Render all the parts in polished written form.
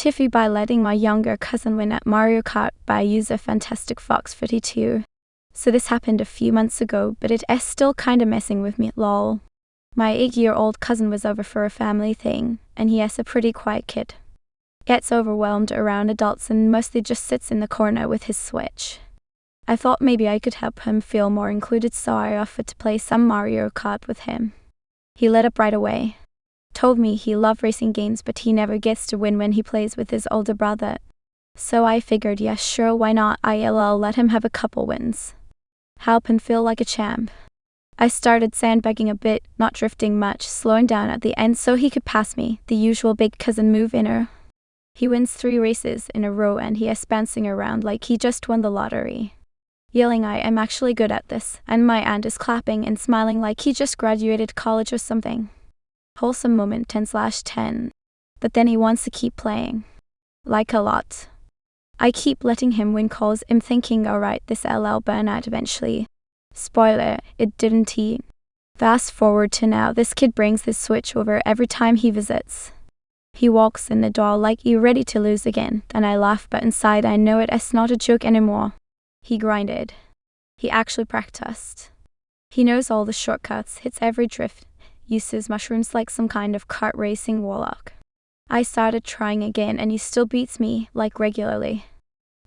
TIFU by letting my younger cousin win at Mario Kart by user Fantastic Fox 42. So this happened a few months ago, but it's still kinda messing with me, lol. My 8-year-old cousin was over for a family thing, and he is a pretty quiet kid. Gets overwhelmed around adults and mostly just sits in the corner with his Switch. I thought maybe I could help him feel more included, so I offered to play some Mario Kart with him. He lit up right away. Told me he loved racing games, but he never gets to win when he plays with his older brother. So I figured, yeah, sure, why not? I'll let him have a couple wins. Help him feel like a champ. I started sandbagging a bit, not drifting much, slowing down at the end so he could pass me, the usual big cousin move inner. He wins 3 races in a row and he is bouncing around like he just won the lottery. Yelling I am actually good at this, and my aunt is clapping and smiling like he just graduated college or something. Wholesome moment 10/10. But then he wants to keep playing. Like a lot. I keep letting him win calls. I'm thinking, alright, this LL burn out eventually. Spoiler, it didn't. Fast forward to now, this kid brings his Switch over every time he visits. He walks in the door like he's ready to lose again, and I laugh, but inside I know it's not a joke anymore. He grinded. He actually practiced. He knows all the shortcuts, hits every drift, uses mushrooms like some kind of kart racing warlock. I started trying again and he still beats me, like regularly.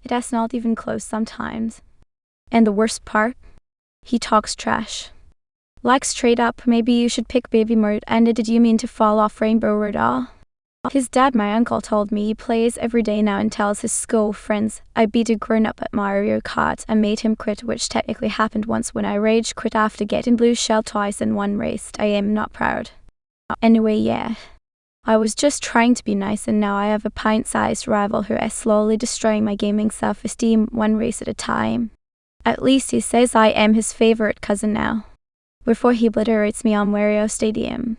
It is not even close sometimes. And the worst part? He talks trash. Like straight up, maybe you should pick baby mode, and did you mean to fall off Rainbow Road all? His dad, my uncle, told me he plays every day now and tells his school friends I beat a grown-up at Mario Kart and made him quit, which technically happened once when I rage quit after getting blue shell twice in one race. I am not proud. Anyway, yeah. I was just trying to be nice, and now I have a pint-sized rival who is slowly destroying my gaming self-esteem one race at a time. At least he says I am his favorite cousin now. Before he obliterates me on Wario Stadium.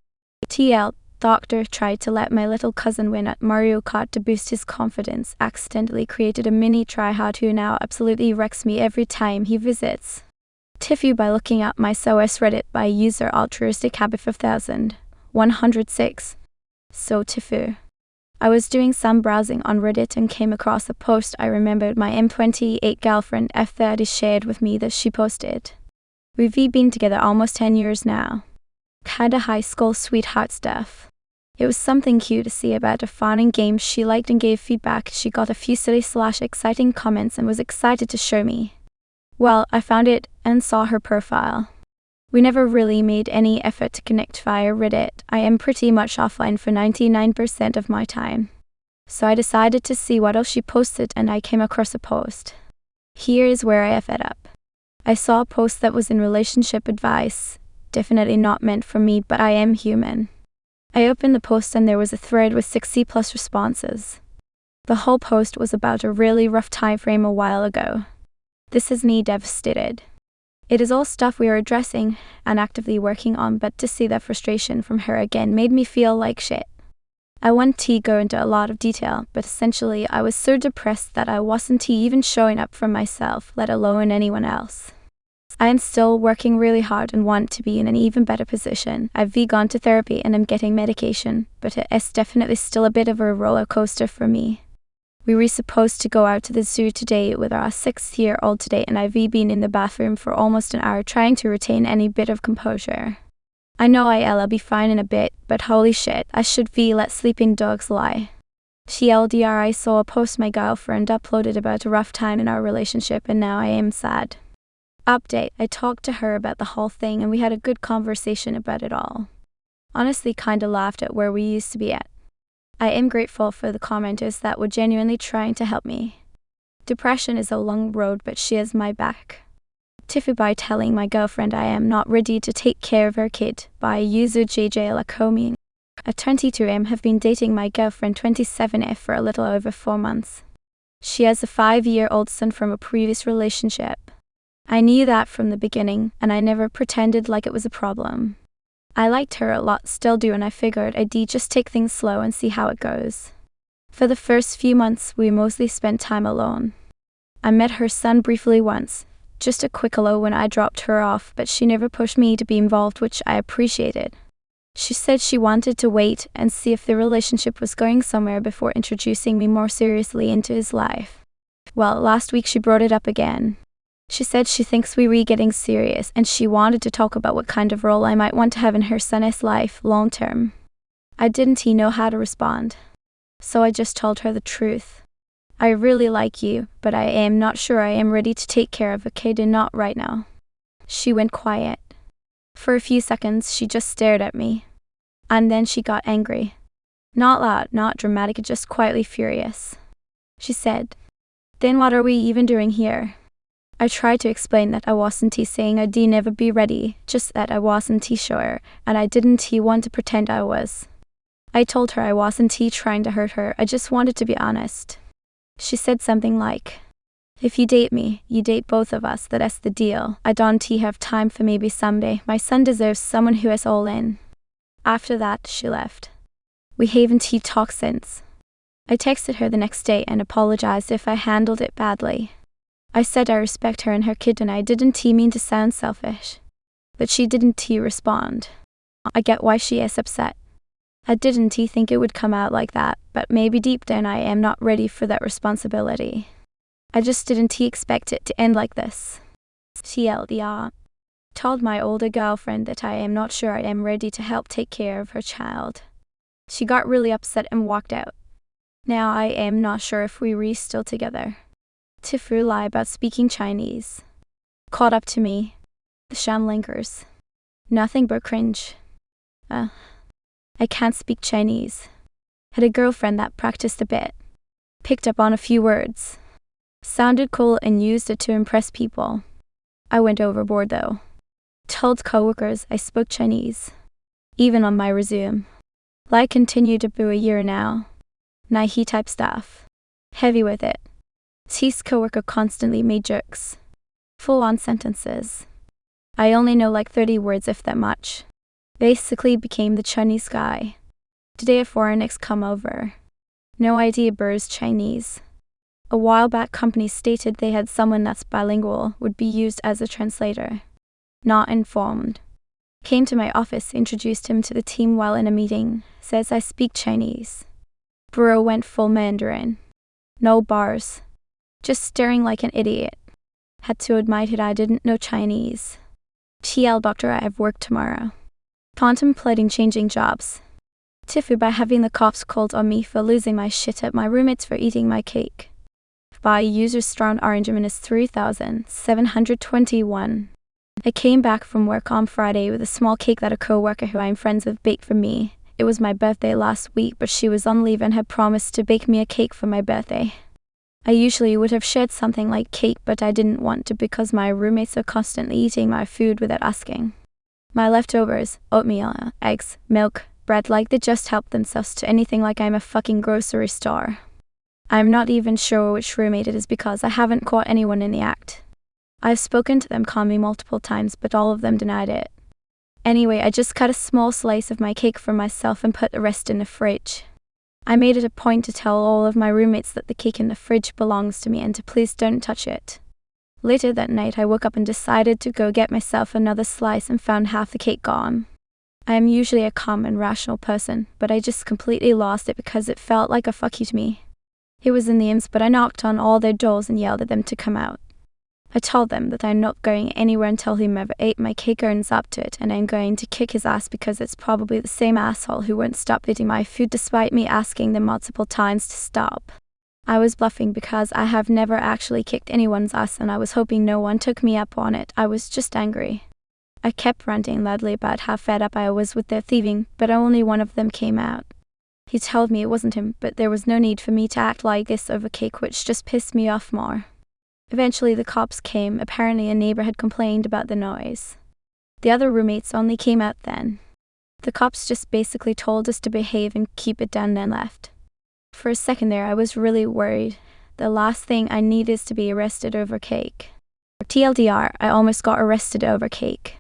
TL. Doctor tried to let my little cousin win at Mario Kart to boost his confidence, accidentally created a mini tryhard who now absolutely wrecks me every time he visits. TIFU by looking up my SOS Reddit by user altruistic habit 5106. So TIFU. I was doing some browsing on Reddit and came across a post I remembered my M28 girlfriend F30 shared with me that she posted. We've been together almost 10 years now. Kinda high school sweetheart stuff. It was something cute to see about a fun game she liked and gave feedback. She got a few silly/exciting comments and was excited to show me. Well, I found it and saw her profile. We never really made any effort to connect via Reddit. I am pretty much offline for 99% of my time. So I decided to see what else she posted, and I came across a post. Here is where I effed up. I saw a post that was in relationship advice. Definitely not meant for me, but I am human. I opened the post and there was a thread with 60+ responses. The whole post was about a really rough time frame a while ago. This has me devastated. It is all stuff we are addressing and actively working on, but to see that frustration from her again made me feel like shit. I won't go into a lot of detail, but essentially I was so depressed that I wasn't even showing up for myself, let alone anyone else. I am still working really hard and want to be in an even better position. I've gone to therapy and I'm getting medication, but it is definitely still a bit of a roller coaster for me. We were supposed to go out to the zoo today with our 6-year-old today, and I've been in the bathroom for almost an hour trying to retain any bit of composure. I know I'll be fine in a bit, but holy shit, I should let sleeping dogs lie. TLDR, I saw a post my girlfriend uploaded about a rough time in our relationship, and now I am sad. Update, I talked to her about the whole thing and we had a good conversation about it all. Honestly, kinda laughed at where we used to be at. I am grateful for the commenters that were genuinely trying to help me. Depression is a long road, but she has my back. TIFU by telling my girlfriend I am not ready to take care of her kid by user JJ Lacomi. At 22 have been dating my girlfriend 27F for a little over 4 months. She has a 5-year-old son from a previous relationship. I knew that from the beginning, and I never pretended like it was a problem. I liked her a lot, still do, and I figured I'd just take things slow and see how it goes. For the first few months, we mostly spent time alone. I met her son briefly once, just a quick hello when I dropped her off, but she never pushed me to be involved, which I appreciated. She said she wanted to wait and see if the relationship was going somewhere before introducing me more seriously into his life. Well, last week she brought it up again. She said she thinks we were getting serious and she wanted to talk about what kind of role I might want to have in her son's life long term. I didn't know how to respond. So I just told her the truth. I really like you, but I am not sure I am ready to take care of a kid and not right now. She went quiet. For a few seconds she just stared at me. And then she got angry. Not loud, not dramatic, just quietly furious. She said, "Then what are we even doing here?" I tried to explain that I wasn't saying I'd never be ready, just that I wasn't sure, and I didn't want to pretend I was. I told her I wasn't trying to hurt her, I just wanted to be honest. She said something like, "If you date me, you date both of us, that's the deal. I don't have time for maybe someday. My son deserves someone who is all in." After that, she left. We haven't talked since. I texted her the next day and apologized if I handled it badly. I said I respect her and her kid and I didn't mean to sound selfish. But she didn't respond. I get why she is upset. I didn't think it would come out like that, but maybe deep down I am not ready for that responsibility. I just didn't expect it to end like this. TLDR. Told my older girlfriend that I am not sure I am ready to help take care of her child. She got really upset and walked out. Now I am not sure if we were still together. TIFU lie about speaking Chinese. Caught up to me. The sham lingers. Nothing but cringe. I can't speak Chinese. Had a girlfriend that practiced a bit. Picked up on a few words. Sounded cool and used it to impress people. I went overboard though. Told coworkers I spoke Chinese. Even on my resume. Like continued to boo a year now. Naive type stuff. Heavy with it. His coworker constantly made jokes. Full-on sentences. I only know like 30 words if that much. Basically became the Chinese guy. Today a foreigner's come over. No idea burrs Chinese. A while back companies stated they had someone that's bilingual would be used as a translator. Not informed. Came to my office, introduced him to the team while in a meeting, says I speak Chinese. Bro went full Mandarin. No bars. Just staring like an idiot. Had to admit it I didn't know Chinese. TL doctor I have work tomorrow. Contemplating changing jobs. TIFU by having the cops called on me for losing my shit at my roommates for eating my cake. By user strong arrangement is 3,721. I came back from work on Friday with a small cake that a co-worker who I'm friends with baked for me. It was my birthday last week, but she was on leave and had promised to bake me a cake for my birthday. I usually would have shared something like cake, but I didn't want to because my roommates are constantly eating my food without asking. My leftovers, oatmeal, eggs, milk, bread, like they just help themselves to anything like I'm a fucking grocery store. I'm not even sure which roommate it is because I haven't caught anyone in the act. I've spoken to them calmly multiple times, but all of them denied it. Anyway, I just cut a small slice of my cake for myself and put the rest in the fridge. I made it a point to tell all of my roommates that the cake in the fridge belongs to me and to please don't touch it. Later that night I woke up and decided to go get myself another slice and found half the cake gone. I am usually a calm and rational person, but I just completely lost it because it felt like a fuck you to me. It was in the IMS, but I knocked on all their doors and yelled at them to come out. I told them that I'm not going anywhere until whomever ate my cake earns up to it, and I'm going to kick his ass because it's probably the same asshole who won't stop eating my food despite me asking them multiple times to stop. I was bluffing because I have never actually kicked anyone's ass and I was hoping no one took me up on it. I was just angry. I kept ranting loudly about how fed up I was with their thieving, but only one of them came out. He told me it wasn't him, but there was no need for me to act like this over cake, which just pissed me off more. Eventually the cops came. Apparently a neighbor had complained about the noise. The other roommates only came out then. The cops just basically told us to behave and keep it down and left. For a second there I was really worried. The last thing I need is to be arrested over cake. TLDR, I almost got arrested over cake.